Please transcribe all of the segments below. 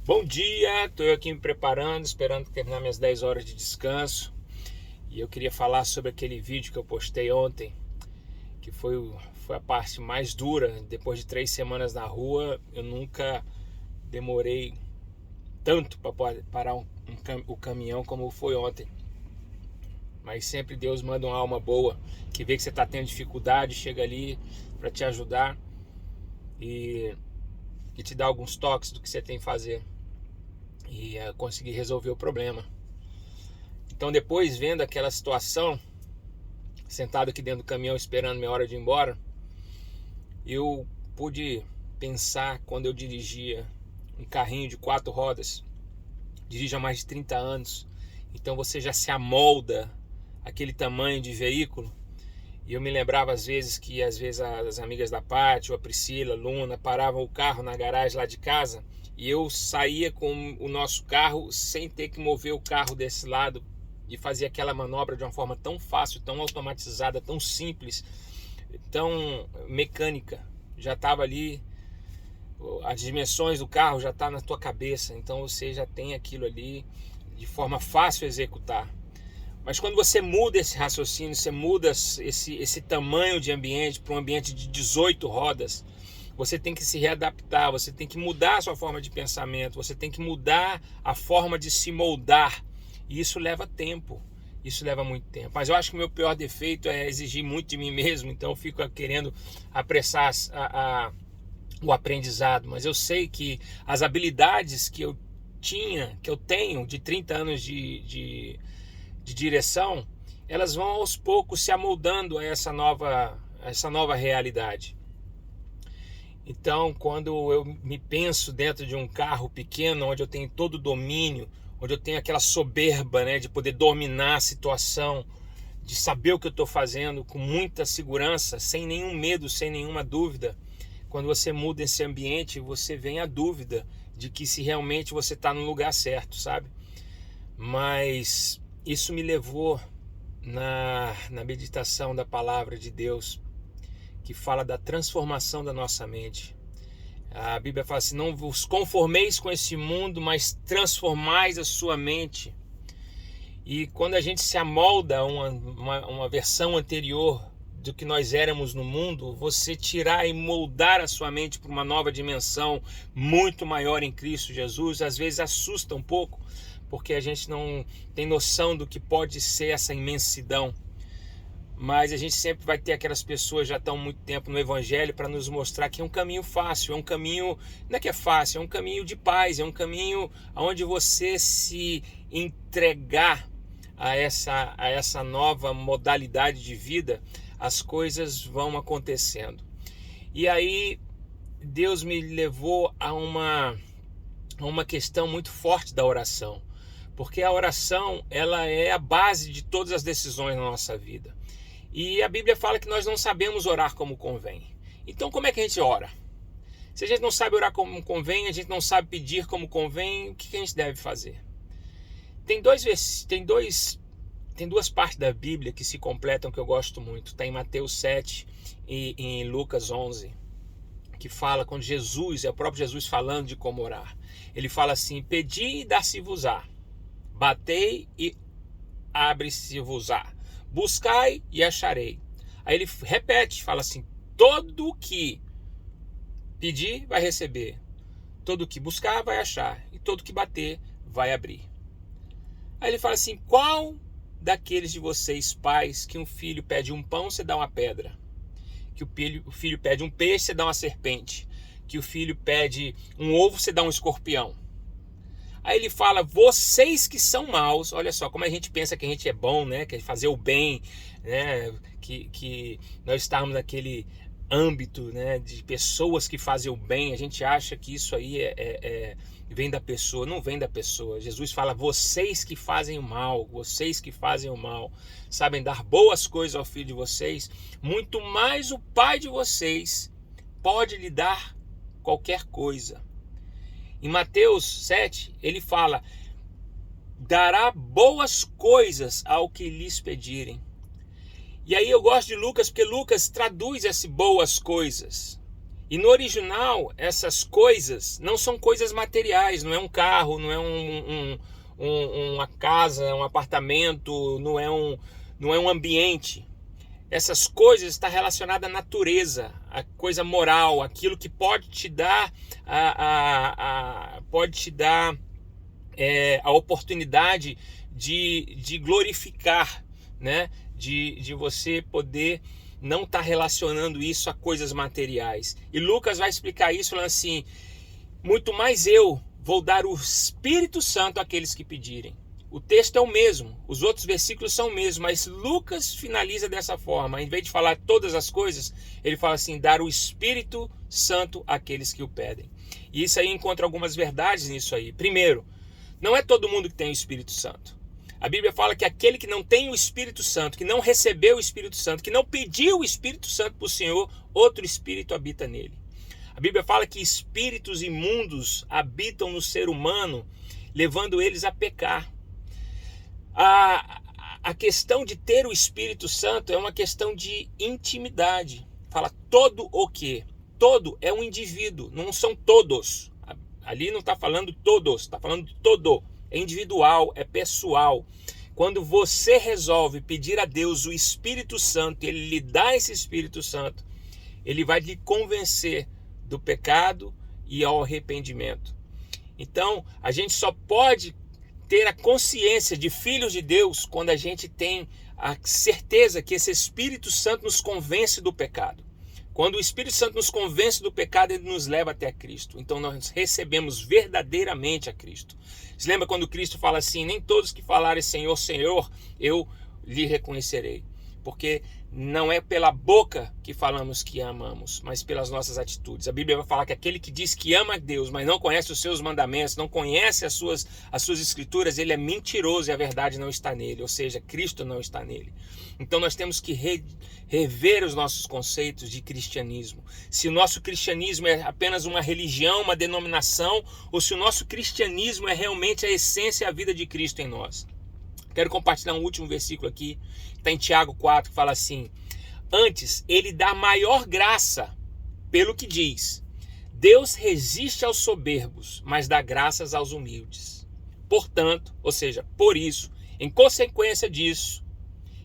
Bom dia, estou aqui me preparando, esperando terminar minhas 10 horas de descanso. E eu queria falar sobre aquele vídeo que eu postei ontem, que foi a parte mais dura. Depois de 3 semanas na rua, eu nunca demorei tanto para parar o caminhão como foi ontem. Mas sempre Deus manda uma alma boa, que vê que você está tendo dificuldade, chega ali para te ajudar e te dá alguns toques do que você tem que fazer e conseguir resolver o problema. Então, depois, vendo aquela situação, sentado aqui dentro do caminhão esperando minha hora de ir embora, eu pude pensar quando eu dirigia um carrinho de 4 rodas. Dirijo há mais de 30 anos, então você já se amolda aquele tamanho de veículo. E eu me lembrava às vezes que as amigas da Paty, ou a Priscila, a Luna, paravam o carro na garagem lá de casa e eu saía com o nosso carro sem ter que mover o carro desse lado e fazia aquela manobra de uma forma tão fácil, tão automatizada, tão simples, tão mecânica. Já estava ali, as dimensões do carro já estão na tua cabeça, então você já tem aquilo ali de forma fácil a executar. Mas quando você muda esse raciocínio, você muda esse tamanho de ambiente para um ambiente de 18 rodas, você tem que se readaptar, você tem que mudar a sua forma de pensamento, você tem que mudar a forma de se moldar. E isso leva tempo, isso leva muito tempo. Mas eu acho que o meu pior defeito é exigir muito de mim mesmo, então eu fico querendo apressar o aprendizado. Mas eu sei que as habilidades que eu tenho de 30 anos de direção, elas vão aos poucos se amoldando a essa nova realidade. Então, quando eu me penso dentro de um carro pequeno, onde eu tenho todo o domínio, onde eu tenho aquela soberba, né, de poder dominar a situação, de saber o que eu estou fazendo com muita segurança, sem nenhum medo, sem nenhuma dúvida, quando você muda esse ambiente, você vem a dúvida de que se realmente você está no lugar certo, sabe? Mas isso me levou na meditação da palavra de Deus, que fala da transformação da nossa mente. A Bíblia fala assim: não vos conformeis com esse mundo, mas transformais a sua mente. E quando a gente se amolda a uma versão anterior do que nós éramos no mundo, você tirar e moldar a sua mente para uma nova dimensão muito maior em Cristo Jesus, às vezes assusta um pouco, porque a gente não tem noção do que pode ser essa imensidão. Mas a gente sempre vai ter aquelas pessoas que já estão há muito tempo no Evangelho para nos mostrar que é um caminho fácil, é um caminho, não é que é fácil, é um caminho de paz, é um caminho onde você se entregar a essa nova modalidade de vida, as coisas vão acontecendo. E aí Deus me levou a uma questão muito forte da oração, porque a oração, ela é a base de todas as decisões na nossa vida. E a Bíblia fala que nós não sabemos orar como convém. Então como é que a gente ora? Se a gente não sabe orar como convém, a gente não sabe pedir como convém, o que a gente deve fazer? Tem duas partes da Bíblia que se completam que eu gosto muito. Está em Mateus 7 e em Lucas 11, que fala quando Jesus, é o próprio Jesus falando de como orar. Ele fala assim: pedi e dar-se-vos-á, batei e abre-se-vos-á, buscai e acharei. Aí ele repete, fala assim: todo que pedir vai receber, todo que buscar vai achar, e todo que bater vai abrir. Aí ele fala assim: qual daqueles de vocês pais que um filho pede um pão, você dá uma pedra? Que o filho pede um peixe, você dá uma serpente? Que o filho pede um ovo, você dá um escorpião? Aí ele fala: vocês que são maus, olha só como a gente pensa que a gente é bom, né? Que é fazer o bem, né? Que nós estamos naquele âmbito, né? De pessoas que fazem o bem. A gente acha que isso aí vem da pessoa. Não vem da pessoa. Jesus fala: vocês que fazem o mal, vocês que fazem o mal, sabem dar boas coisas ao filho de vocês, muito mais o Pai de vocês pode lhe dar qualquer coisa. Em Mateus 7, ele fala: dará boas coisas ao que lhes pedirem. E aí eu gosto de Lucas, porque Lucas traduz essas boas coisas. E no original, essas coisas não são coisas materiais, não é um carro, não é uma casa, um apartamento, não é um ambiente. Essas coisas estão relacionadas à natureza, à coisa moral, aquilo que pode te dar a oportunidade de glorificar, né? De você poder não estar relacionando isso a coisas materiais. E Lucas vai explicar isso falando assim: muito mais eu vou dar o Espírito Santo àqueles que pedirem. O texto é o mesmo, os outros versículos são o mesmo, mas Lucas finaliza dessa forma. Em vez de falar todas as coisas, ele fala assim: dar o Espírito Santo àqueles que o pedem. E isso aí encontra algumas verdades nisso aí. Primeiro, não é todo mundo que tem o Espírito Santo. A Bíblia fala que aquele que não tem o Espírito Santo, que não recebeu o Espírito Santo, que não pediu o Espírito Santo para o Senhor, outro Espírito habita nele. A Bíblia fala que espíritos imundos habitam no ser humano, levando eles a pecar. A questão de ter o Espírito Santo é uma questão de intimidade. Fala todo o quê? Todo é um indivíduo, não são todos. Ali não está falando todos, está falando todo. É individual, é pessoal. Quando você resolve pedir a Deus o Espírito Santo, Ele lhe dá esse Espírito Santo, Ele vai lhe convencer do pecado e ao arrependimento. Então, a gente só pode ter a consciência de filhos de Deus quando a gente tem a certeza que esse Espírito Santo nos convence do pecado. Quando o Espírito Santo nos convence do pecado, ele nos leva até Cristo. Então nós recebemos verdadeiramente a Cristo. Você lembra quando Cristo fala assim: nem todos que falarem Senhor, Senhor, eu lhe reconhecerei. Porque não é pela boca que falamos que amamos, mas pelas nossas atitudes. A Bíblia vai falar que aquele que diz que ama a Deus, mas não conhece os seus mandamentos, não conhece as suas escrituras, ele é mentiroso e a verdade não está nele, ou seja, Cristo não está nele. Então nós temos que rever os nossos conceitos de cristianismo. Se o nosso cristianismo é apenas uma religião, uma denominação, ou se o nosso cristianismo é realmente a essência e a vida de Cristo em nós. Quero compartilhar um último versículo aqui, está em Tiago 4, que fala assim: antes, ele dá maior graça, pelo que diz, Deus resiste aos soberbos, mas dá graças aos humildes. Portanto, ou seja, por isso, em consequência disso,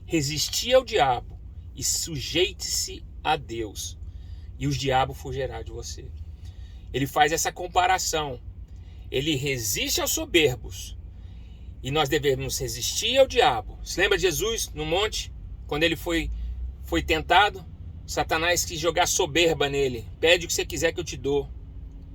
resisti ao diabo e sujeite-se a Deus, e o diabo fugirá de você. Ele faz essa comparação. Ele resiste aos soberbos, e nós devemos resistir ao diabo. Se lembra de Jesus no monte? Quando ele foi tentado, Satanás quis jogar soberba nele. Pede o que você quiser que eu te dou.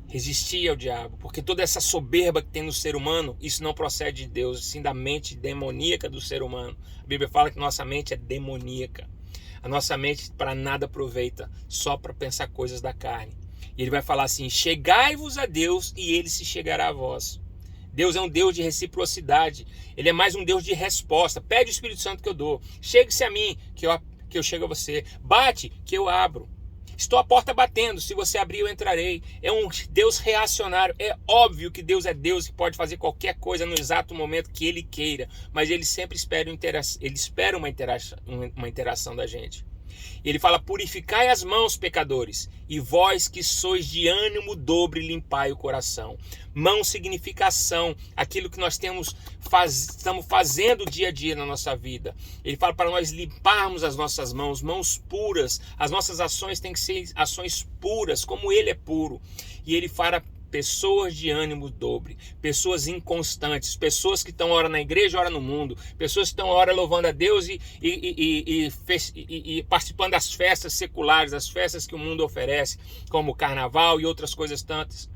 Resistir ao diabo. Porque toda essa soberba que tem no ser humano, isso não procede de Deus, sim da mente demoníaca do ser humano. A Bíblia fala que nossa mente é demoníaca. A nossa mente para nada aproveita, só para pensar coisas da carne. E ele vai falar assim: chegai-vos a Deus e ele se chegará a vós. Deus é um Deus de reciprocidade. Ele é mais um Deus de resposta. Pede o Espírito Santo que eu dou. Chegue-se a mim, que eu chego a você. Bate, que eu abro. Estou à porta batendo. Se você abrir, eu entrarei. É um Deus reacionário. É óbvio que Deus é Deus, que pode fazer qualquer coisa no exato momento que Ele queira. Mas Ele sempre espera uma interação da gente. Ele fala: purificai as mãos, pecadores, e vós que sois de ânimo dobre, limpai o coração. Mão significa ação, aquilo que nós estamos fazendo dia a dia na nossa vida. Ele fala para nós limparmos as nossas mãos puras. As nossas ações têm que ser ações puras, como Ele é puro. E Ele fala: pessoas de ânimo dobre, pessoas inconstantes, pessoas que estão ora na igreja, ora no mundo, pessoas que estão ora louvando a Deus e participando das festas seculares, das festas que o mundo oferece, como o carnaval e outras coisas tantas.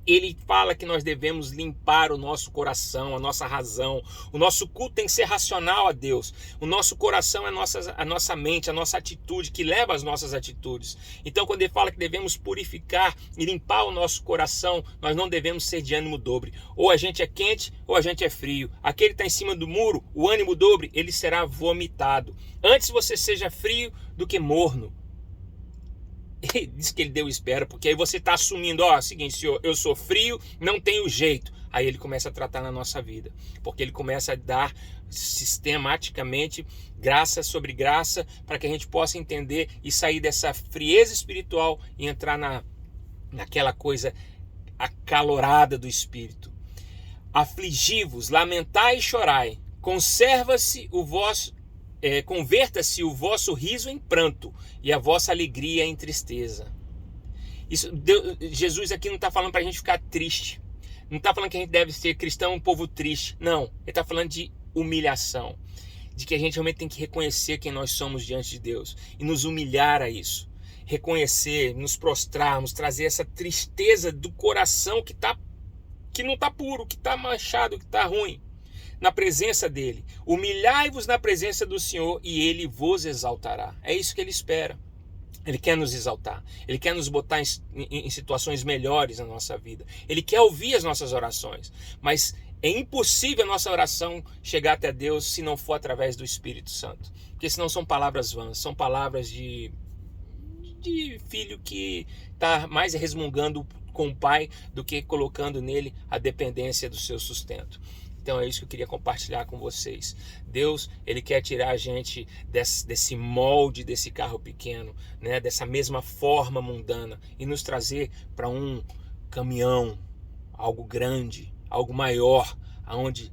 Ele fala que nós devemos limpar o nosso coração, a nossa razão. O nosso culto tem que ser racional a Deus. O nosso coração é a nossa mente, a nossa atitude, que leva às nossas atitudes. Então, quando ele fala que devemos purificar e limpar o nosso coração, nós não devemos ser de ânimo dobre. Ou a gente é quente ou a gente é frio. Aquele que está em cima do muro, o ânimo dobre, ele será vomitado. Antes você seja frio do que morno. Ele diz que ele deu espera, porque aí você está assumindo: ó, seguinte, senhor, eu sou frio, não tenho jeito. aí ele começa a tratar na nossa vida, porque ele começa a dar sistematicamente graça sobre graça, para que a gente possa entender e sair dessa frieza espiritual e entrar naquela coisa acalorada do espírito. Afligi-vos, lamentai e chorai, converta-se o vosso riso em pranto e a vossa alegria em tristeza. Jesus aqui não está falando para a gente ficar triste, não está falando que a gente deve ser cristão, um povo triste, não, ele está falando de humilhação, de que a gente realmente tem que reconhecer quem nós somos diante de Deus e nos humilhar a isso, reconhecer, nos prostrarmos, trazer essa tristeza do coração que não está puro, que está manchado, que está ruim, na presença dele. Humilhai-vos na presença do Senhor e ele vos exaltará. É isso que ele espera. Ele quer nos exaltar, ele quer nos botar em situações melhores na nossa vida, ele quer ouvir as nossas orações, mas é impossível a nossa oração chegar até Deus se não for através do Espírito Santo, porque senão são palavras vãs, são palavras de filho que está mais resmungando com o pai do que colocando nele a dependência do seu sustento. Então é isso que eu queria compartilhar com vocês. Deus, ele quer tirar a gente desse molde desse carro pequeno, né, dessa mesma forma mundana, e nos trazer para um caminhão, algo grande, algo maior, onde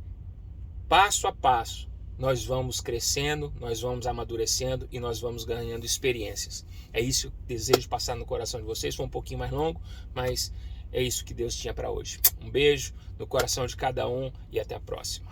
passo a passo nós vamos crescendo, nós vamos amadurecendo e nós vamos ganhando experiências. É isso que eu desejo passar no coração de vocês. Foi um pouquinho mais longo, mas é isso que Deus tinha para hoje. Um beijo no coração de cada um e até a próxima.